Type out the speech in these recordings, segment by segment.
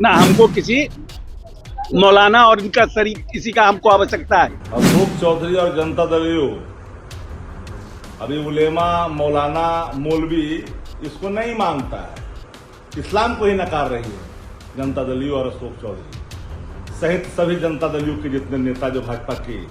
ना हमको किसी मौलाना और इनका शरीक किसी का हमको आवश्यकता है। अशोक चौधरी और जनता दल यू अभी उलेमा मौलाना मौलवी इसको नहीं मानता है, इस्लाम को ही नकार रही है जनता दल यू और अशोक चौधरी सहित सभी जनता दल यू के जितने नेता जो भाजपा के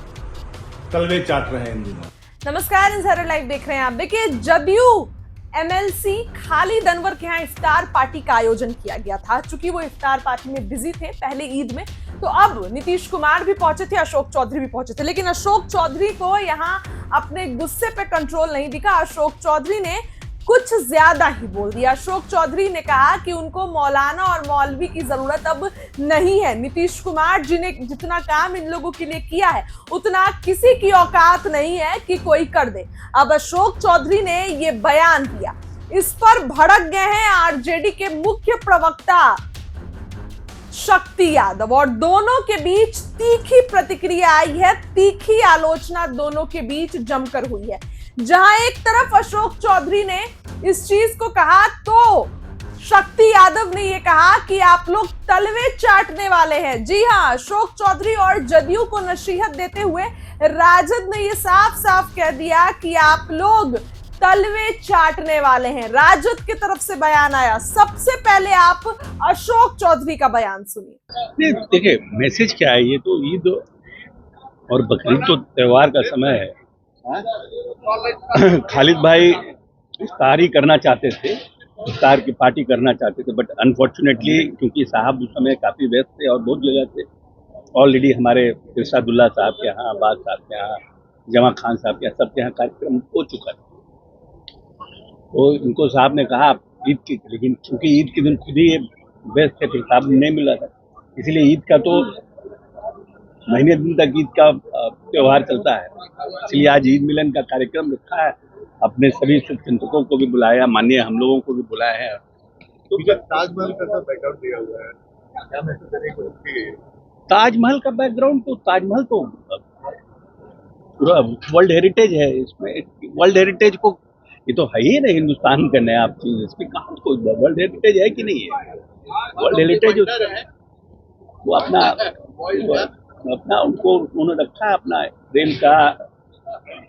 तलवे चाट रहे हैं इन दिनों। नमस्कार, इंसाइडर लाइव देख रहे हैं आप। देखिए, जदयू एमएलसी खालिद अनवर के यहाँ इफ्तार पार्टी का आयोजन किया गया था। चूंकि वो इफ्तार पार्टी में बिजी थे पहले ईद में, तो अब नीतीश कुमार भी पहुंचे थे, अशोक चौधरी भी पहुंचे थे, लेकिन अशोक चौधरी को यहाँ अपने गुस्से पे कंट्रोल नहीं दिखा। अशोक चौधरी ने कुछ ज्यादा ही बोल दिया। अशोक चौधरी ने कहा कि उनको मौलाना और मौलवी की जरूरत अब नहीं है। नीतीश कुमार जी ने जितना काम इन लोगों के लिए किया है उतना किसी की औकात नहीं है कि कोई कर दे। अब अशोक चौधरी ने ये बयान दिया, इस पर भड़क गए हैं आरजेडी के मुख्य प्रवक्ता शक्ति यादव और दोनों के बीच तीखी प्रतिक्रिया आई है। तीखी आलोचना दोनों के बीच जमकर हुई है। जहां एक तरफ अशोक चौधरी ने इस चीज को कहा, तो शक्ति यादव ने यह कहा कि आप लोग तलवे चाटने वाले हैं। जी हां, अशोक चौधरी और जदयू को नसीहत देते हुए राजद ने यह साफ साफ कह दिया कि आप लोग तलवे चाटने वाले हैं। राजद की तरफ से बयान आया। सबसे पहले आप अशोक चौधरी का बयान सुनिए। देखिए, मैसेज क्या है, ये तो ईद और बकरीद तो त्योहार का समय है। खालिद भाई इफ्तार ही करना चाहते थे, इफ्तार की पार्टी करना चाहते थे, बट अनफॉर्चुनेटली क्योंकि साहब उस समय काफ़ी व्यस्त थे और बहुत जगह थे। ऑलरेडी हमारे इरशादुल्लाह साहब के यहाँ, अब्बास साहब के यहाँ, जमा खान साहब के यहाँ, सबके यहाँ कार्यक्रम हो चुका था। तो इनको साहब ने कहा ईद की, लेकिन क्योंकि ईद के दिन खुद ही व्यस्त थे, फिर साहब नहीं मिला था, इसलिए ईद का तो महीने दिन तक ईद का त्योहार चलता है, इसलिए आज ईद मिलन का कार्यक्रम रखा है। अपने सभी शुभचिंतकों को भी बुलाया, माननीय हम लोगों को भी बुलाया है। तो ताजमहल का बैकग्राउंड दिया हुआ है, क्या मैसेज देने को ताजमहल का बैकग्राउंड तो ताजमहल तो पूरा वर्ल्ड हेरिटेज है। इसमें वर्ल्ड हेरिटेज को, ये तो है ही ना हिंदुस्तान का नया चीज, इसमें कहाँ कोई वर्ल्ड हेरिटेज है कि नहीं है। वर्ल्ड हेरिटेज वो अपना उनको उन्होंने रखा है, अपना प्रेम का,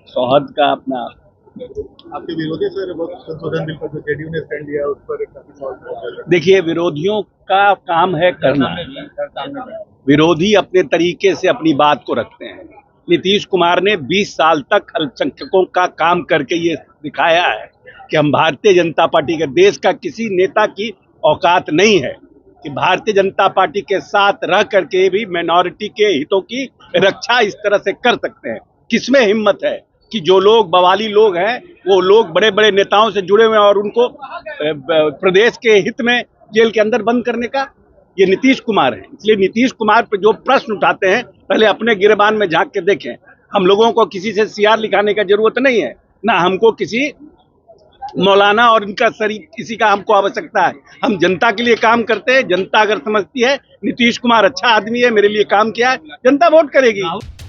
सौहार्द का अपना। आपके विरोधी सर संशोधन बिल पर जो जेडीयू ने स्टैंड लिया उस पर काफी सवाल। देखिए, विरोधियों का काम है करना, विरोधी अपने तरीके से अपनी बात को रखते हैं। नीतीश कुमार ने 20 साल तक अल्पसंख्यकों का काम करके ये दिखाया है कि हम भारतीय जनता पार्टी के, देश का किसी नेता की औकात नहीं है कि भारतीय जनता पार्टी के साथ रह करके भी माइनॉरिटी के हितों की रक्षा इस तरह से कर सकते हैं। किसमें हिम्मत है कि जो लोग बवाली लोग हैं, वो लोग बड़े बड़े नेताओं से जुड़े हुए हैं और उनको प्रदेश के हित में जेल के अंदर बंद करने का, ये नीतीश कुमार है। इसलिए नीतीश कुमार पर जो प्रश्न उठाते हैं, पहले अपने गिरबान में झांक के देखें। हम लोगों को किसी से सीआर लिखाने का जरूरत नहीं है, ना हमको किसी मौलाना और इनका शरीक किसी का हमको आवश्यकता है। हम जनता के लिए काम करते हैं। जनता अगर समझती है नीतीश कुमार अच्छा आदमी है, मेरे लिए काम किया है, जनता वोट करेगी।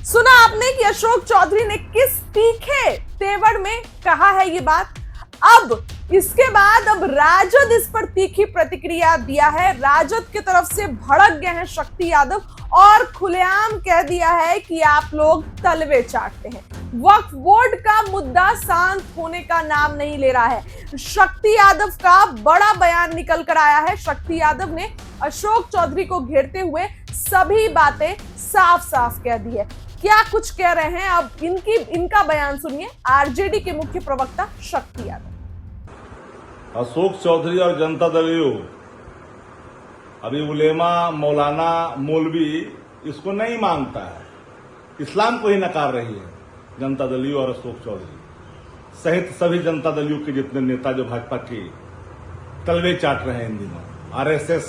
सुना आपने कि अशोक चौधरी ने किस तीखे तेवर में कहा है ये बात। अब इसके बाद अब राजद इस पर तीखी प्रतिक्रिया दिया है। राजद की तरफ से भड़क गए हैं शक्ति यादव और खुलेआम कह दिया है कि आप लोग तलवे चाटते हैं। वक्फ बोर्ड का मुद्दा शांत होने का नाम नहीं ले रहा है। शक्ति यादव का बड़ा बयान निकल कर आया है। शक्ति यादव ने अशोक चौधरी को घेरते हुए सभी बातें साफ साफ कह दी है। क्या कुछ कह रहे हैं, अब इनका बयान सुनिए। आरजेडी के मुख्य प्रवक्ता शक्ति यादव। अशोक चौधरी और जनता दल यू अभी उलेमा मौलाना मौलवी इसको नहीं मानता है, इस्लाम को ही नकार रही है जनता दल यू और अशोक चौधरी सहित सभी जनता दल यू के जितने नेता जो भाजपा के तलवे चाट रहे हैं इन दिनों। आरएसएस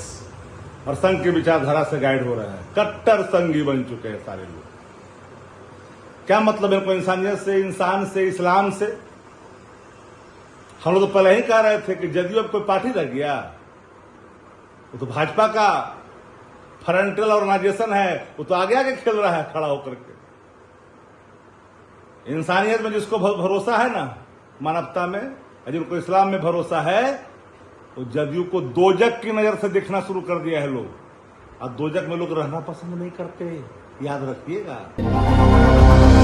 और संघ की विचारधारा से गाइड हो रहे हैं, कट्टर संघी बन चुके हैं सारे लोग। क्या मतलब है इनको इंसानियत से, इंसान से, इस्लाम से? हम लोग तो पहले ही कह रहे थे कि जदयू अब कोई पार्टी रह गया, वो तो भाजपा का फ्रंटल ऑर्गेनाइजेशन है, वो तो आगे आगे खेल रहा है खड़ा होकर के। इंसानियत में जिसको भरोसा है ना, मानवता में, जिनको इस्लाम में भरोसा है, वो जदयू को दोजक की नजर से देखना शुरू कर दिया है लोग। और दोजक में लोग रहना पसंद नहीं करते, याद रखिएगा।